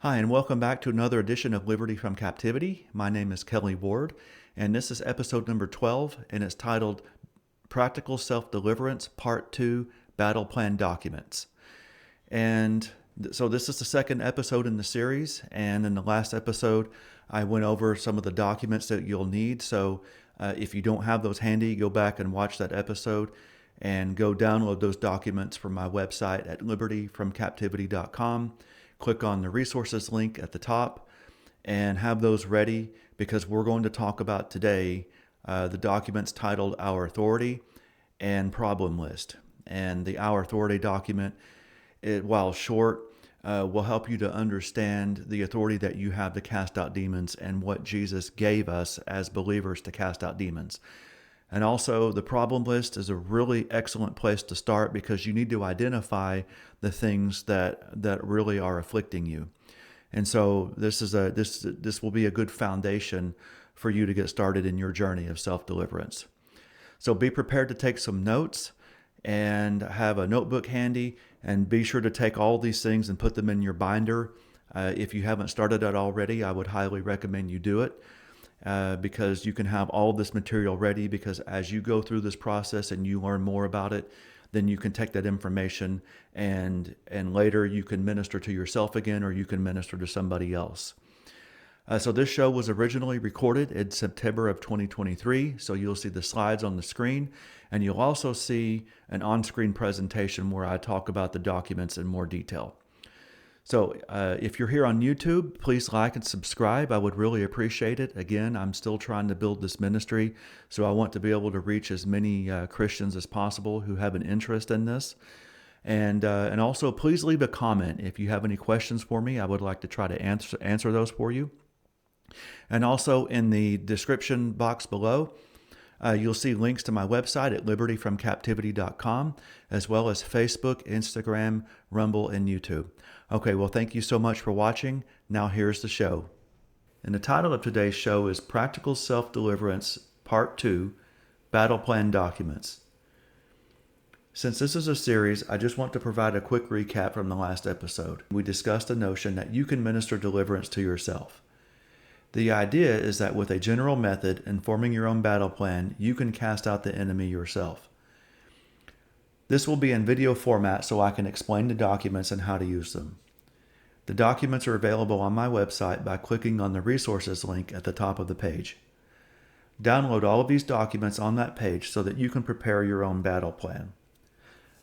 Hi, and welcome back to another edition of Liberty from Captivity. My name is Kelly Ward, and this is episode number 12, and it's titled Practical Self-Deliverance, Part 2, Battle Plan Documents. And so this is the second episode in the series, and in the last episode, I went over some of the documents that you'll need. So if you don't have those handy, go back and watch that episode and go download those documents from my website at libertyfromcaptivity.com. Click on the resources link at the top and have those ready, because we're going to talk about today the documents titled Our Authority and Problem List. And the Our Authority document, while short, will help you to understand the authority that you have to cast out demons and what Jesus gave us as believers to cast out demons. And also, the problem list is a really excellent place to start, because you need to identify the things that really are afflicting you. And so this will be a good foundation for you to get started in your journey of self-deliverance. So be prepared to take some notes and have a notebook handy, and be sure to take all these things and put them in your binder. If you haven't started it already, I would highly recommend you do it. Because you can have all this material ready, because as you go through this process and you learn more about it, then you can take that information and later you can minister to yourself again, or you can minister to somebody else. So this show was originally recorded in September of 2023. So you'll see the slides on the screen, and you'll also see an on-screen presentation where I talk about the documents in more detail. So if you're here on YouTube, please like and subscribe. I would really appreciate it. Again, I'm still trying to build this ministry, so I want to be able to reach as many Christians as possible who have an interest in this. And also, please leave a comment if you have any questions for me. I would like to try to answer those for you. And also, in the description box below, you'll see links to my website at libertyfromcaptivity.com, as well as Facebook, Instagram, Rumble, and YouTube. Okay, well, thank you so much for watching. Now here's the show. And the title of today's show is Practical Self-Deliverance, Part 2, Battle Plan Documents. Since this is a series, I just want to provide a quick recap from the last episode. We discussed the notion that you can minister deliverance to yourself. The idea is that with a general method and forming your own battle plan, you can cast out the enemy yourself. This will be in video format, so I can explain the documents and how to use them. The documents are available on my website by clicking on the resources link at the top of the page. Download all of these documents on that page so that you can prepare your own battle plan.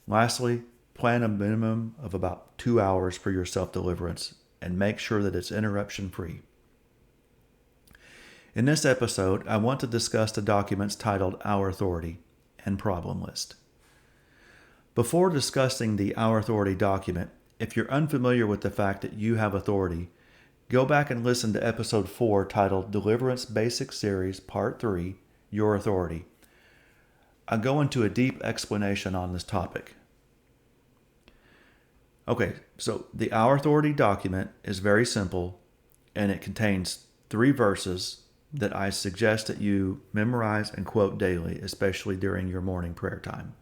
Lastly, plan a minimum of about 2 hours for your self-deliverance, and make sure that it's interruption-free. In this episode, I want to discuss the documents titled Our Authority and Problem List. Before discussing the Our Authority document, if you're unfamiliar with the fact that you have authority, go back and listen to episode 4 titled Deliverance Basic Series Part 3, Your Authority. I go into a deep explanation on this topic. Okay, so the Our Authority document is very simple, and it contains 3 verses that I suggest that you memorize and quote daily, especially during your morning prayer time.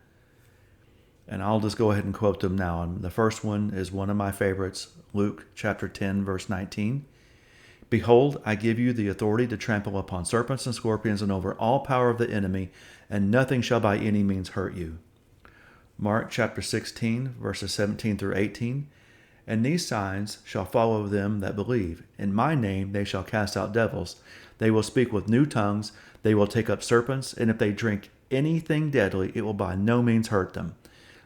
And I'll just go ahead and quote them now. And the first one is one of my favorites, Luke chapter 10, verse 19. Behold, I give you the authority to trample upon serpents and scorpions and over all power of the enemy, and nothing shall by any means hurt you. Mark chapter 16, verses 17 through 18. And these signs shall follow them that believe. In my name they shall cast out devils. They will speak with new tongues. They will take up serpents. And if they drink anything deadly, it will by no means hurt them.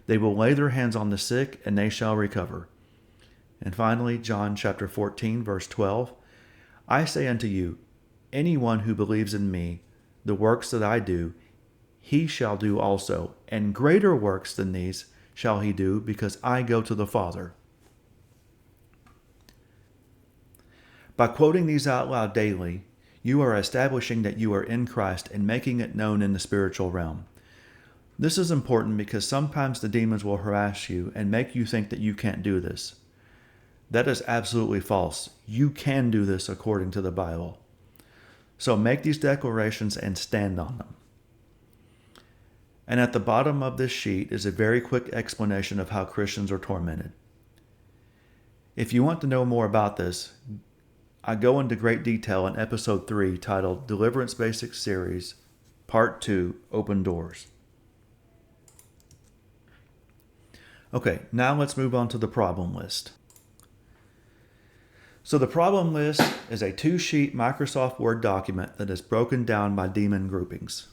They will lay their hands on the sick, and they shall recover. And finally, John chapter 14, verse 12. I say unto you, anyone who believes in me, the works that I do, he shall do also. And greater works than these shall he do, because I go to the Father. By quoting these out loud daily, you are establishing that you are in Christ and making it known in the spiritual realm. This is important because sometimes the demons will harass you and make you think that you can't do this. That is absolutely false. You can do this according to the Bible. So make these declarations and stand on them. And at the bottom of this sheet is a very quick explanation of how Christians are tormented. If you want to know more about this, I go into great detail in episode 3 titled Deliverance Basics Series, Part 2, Open Doors. Okay, now let's move on to the problem list. So the problem list is a 2-sheet Microsoft Word document that is broken down by demon groupings.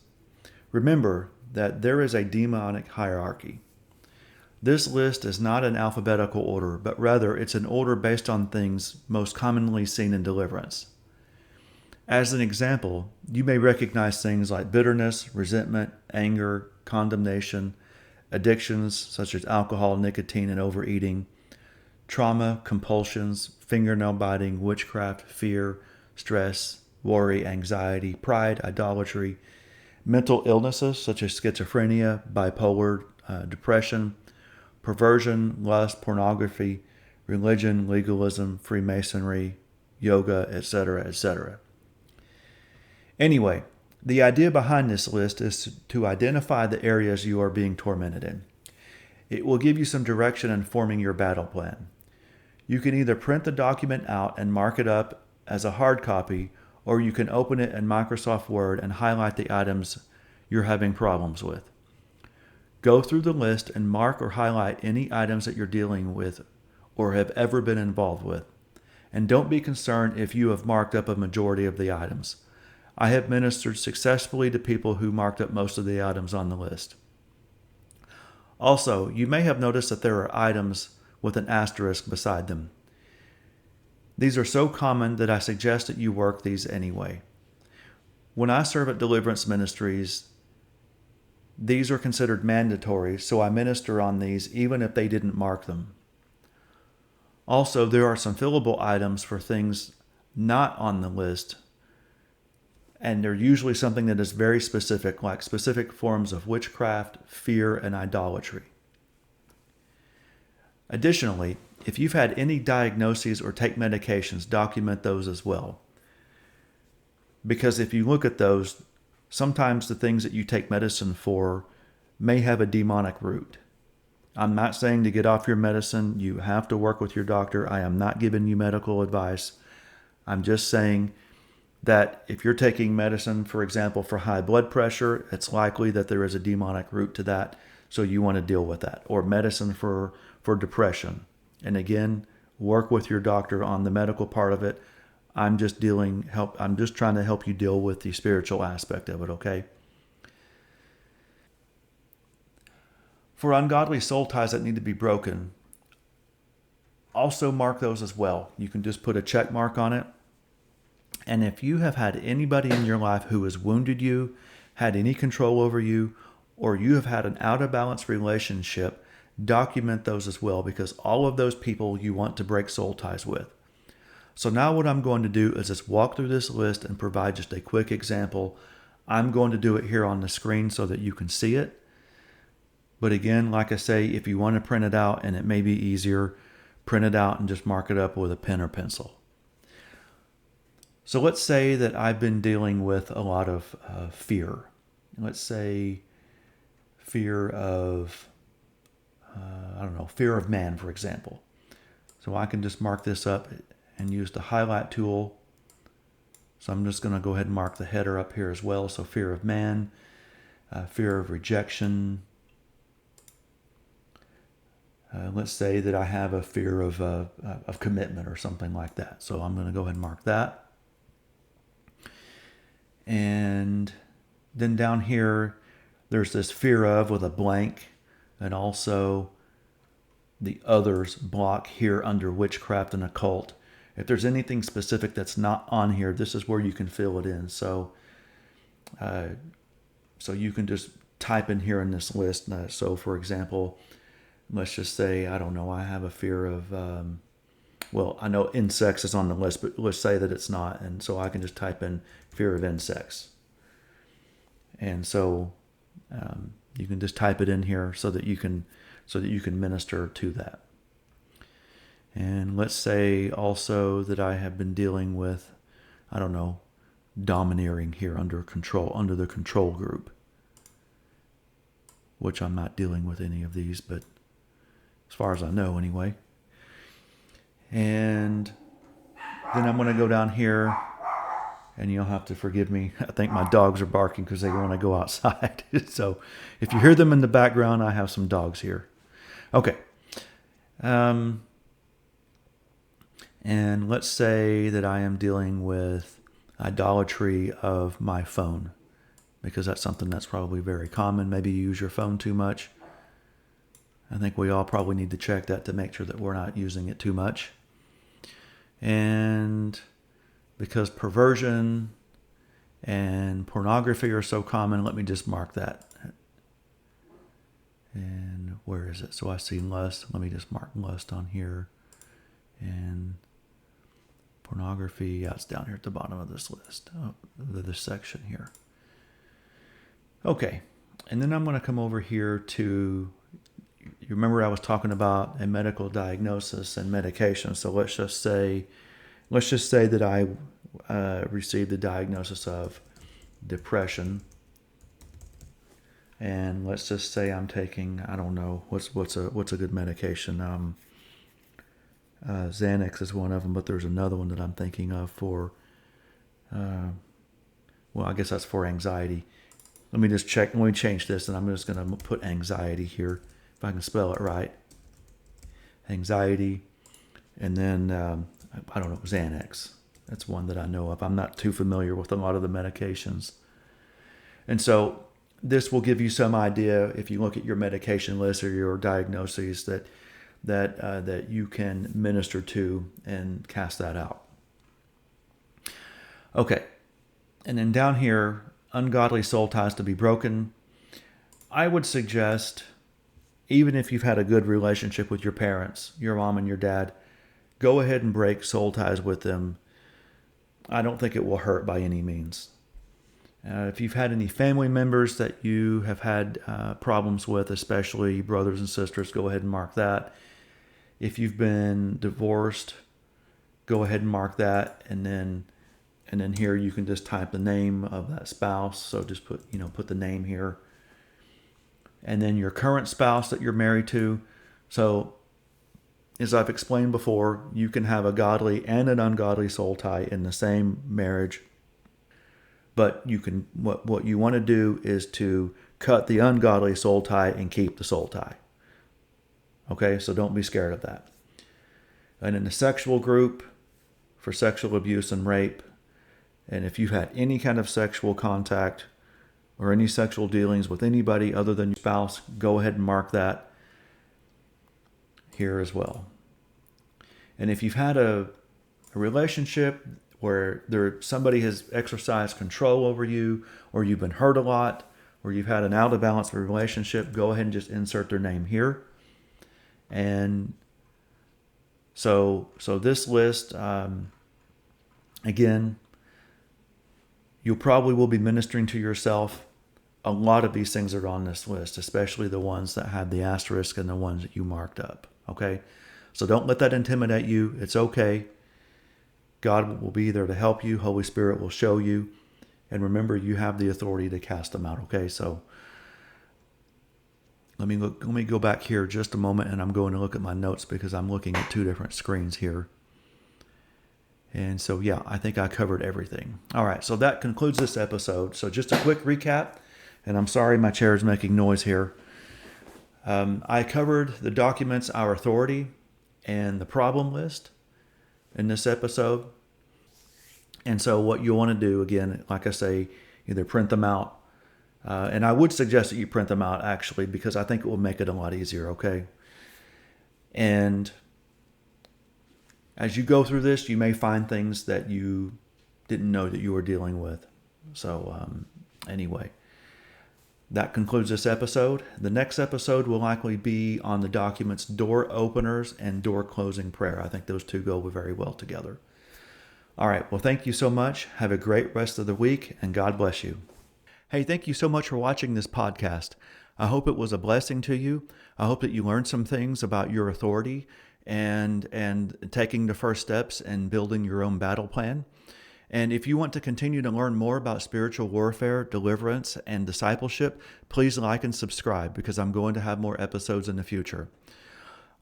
Remember that there is a demonic hierarchy. This list is not in alphabetical order, but rather it's an order based on things most commonly seen in deliverance. As an example, you may recognize things like bitterness, resentment, anger, condemnation, addictions such as alcohol, nicotine, and overeating, trauma, compulsions, fingernail biting, witchcraft, fear, stress, worry, anxiety, pride, idolatry, mental illnesses such as schizophrenia, bipolar, depression, perversion, lust, pornography, religion, legalism, Freemasonry, yoga, etc., etc. Anyway, the idea behind this list is to identify the areas you are being tormented in. It will give you some direction in forming your battle plan. You can either print the document out and mark it up as a hard copy, or you can open it in Microsoft Word and highlight the items you're having problems with. Go through the list and mark or highlight any items that you're dealing with or have ever been involved with. And don't be concerned if you have marked up a majority of the items. I have ministered successfully to people who marked up most of the items on the list. Also, you may have noticed that there are items with an asterisk beside them. These are so common that I suggest that you work these anyway. When I serve at Deliverance Ministries, these are considered mandatory, so I minister on these even if they didn't mark them. Also, there are some fillable items for things not on the list, and they're usually something that is very specific, like specific forms of witchcraft, fear, and idolatry. Additionally, if you've had any diagnoses or take medications, document those as well. Because if you look at those, sometimes the things that you take medicine for may have a demonic root. I'm not saying to get off your medicine. You have to work with your doctor. I am not giving you medical advice. I'm just saying that if you're taking medicine, for example, for high blood pressure, it's likely that there is a demonic root to that, so you want to deal with that. Or medicine for depression. And again, work with your doctor on the medical part of it. I'm just trying to help you deal with the spiritual aspect of it, okay? For ungodly soul ties that need to be broken, also mark those as well. You can just put a check mark on it. And if you have had anybody in your life who has wounded you, had any control over you, or you have had an out of balance relationship, document those as well, because all of those people you want to break soul ties with. So now what I'm going to do is just walk through this list and provide just a quick example. I'm going to do it here on the screen so that you can see it. But again, like I say, if you want to print it out and it may be easier, print it out and just mark it up with a pen or pencil. So let's say that I've been dealing with a lot of fear. Let's say fear of, fear of man, for example. So I can just mark this up and use the highlight tool. So I'm just going to go ahead and mark the header up here as well. So fear of man, fear of rejection. Let's say that I have a fear of commitment or something like that. So I'm going to go ahead and mark that. And then down here, there's this fear of with a blank, and also the others block here under witchcraft and occult. If there's anything specific that's not on here, this is where you can fill it in. So you can just type in here in this list. So for example, let's just say, I don't know, I have a fear of, I know insects is on the list, but let's say that it's not. And so I can just type in fear of insects. And so you can just type it in here so that you can minister to that. And let's say also that I have been dealing with, domineering here under the control group, which I'm not dealing with any of these, but as far as I know anyway. And then I'm going to go down here, and you'll have to forgive me. I think my dogs are barking because they want to go outside. So if you hear them in the background, I have some dogs here. Okay. And let's say that I am dealing with idolatry of my phone, because that's something that's probably very common. Maybe you use your phone too much. I think we all probably need to check that to make sure that we're not using it too much. And because perversion and pornography are so common, let me just mark that. And where is it? So I see lust. Let me just mark lust on here. And pornography, yeah, it's down here at the bottom of this list, this section here. Okay, and then I'm going to come over here to, you remember I was talking about a medical diagnosis and medication. So let's just say that I received the diagnosis of depression, and let's just say I'm taking, I don't know, what's a good medication. Xanax is one of them, but there's another one that I'm thinking of for, I guess that's for anxiety. Let me just check. Let me change this, and I'm just going to put anxiety here, if I can spell it right. Anxiety, and then, I don't know, Xanax. That's one that I know of. I'm not too familiar with a lot of the medications. And so this will give you some idea, if you look at your medication list or your diagnoses, that you can minister to and cast that out. Okay, and then down here, ungodly soul ties to be broken. I would suggest, even if you've had a good relationship with your parents, your mom and your dad, go ahead and break soul ties with them. I don't think it will hurt by any means. If you've had any family members that you have had problems with, especially brothers and sisters, go ahead and mark that. If you've been divorced, go ahead and mark that, and then here you can just type the name of that spouse. So just put the name here, and then your current spouse that you're married to. So as I've explained before, you can have a godly and an ungodly soul tie in the same marriage. But you can, what you want to do is to cut the ungodly soul tie and keep the soul tie. Okay, so don't be scared of that. And in the sexual group, for sexual abuse and rape, and if you've had any kind of sexual contact or any sexual dealings with anybody other than your spouse, go ahead and mark that here as well. And if you've had a relationship where somebody has exercised control over you, or you've been hurt a lot, or you've had an out of balance relationship, go ahead and just insert their name here. And so this list, again, you probably will be ministering to yourself. A lot of these things are on this list, especially the ones that have the asterisk and the ones that you marked up. Okay? So don't let that intimidate you. It's okay. God will be there to help you. Holy Spirit will show you. And remember, you have the authority to cast them out. Okay? So let me go back here just a moment, and I'm going to look at my notes because I'm looking at two different screens here. And so, yeah, I think I covered everything. All right, so that concludes this episode. So just a quick recap, and I'm sorry my chair is making noise here. I covered the documents, our authority, and the problem list in this episode. And so what you want to do, again, like I say, either print them out. And I would suggest that you print them out, actually, because I think it will make it a lot easier, okay? And as you go through this, you may find things that you didn't know that you were dealing with. So anyway, that concludes this episode. The next episode will likely be on the documents door openers and door closing prayer. I think those two go very well together. All right, well, thank you so much. Have a great rest of the week, and God bless you. Hey, thank you so much for watching this podcast. I hope it was a blessing to you. I hope that you learned some things about your authority and taking the first steps and building your own battle plan. And if you want to continue to learn more about spiritual warfare, deliverance, and discipleship, please like and subscribe, because I'm going to have more episodes in the future.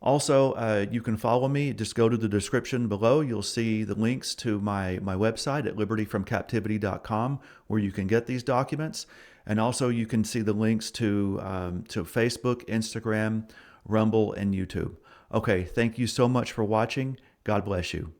Also, you can follow me. Just go to the description below. You'll see the links to my website at libertyfromcaptivity.com where you can get these documents. And also, you can see the links to Facebook, Instagram, Rumble, and YouTube. Okay, thank you so much for watching. God bless you.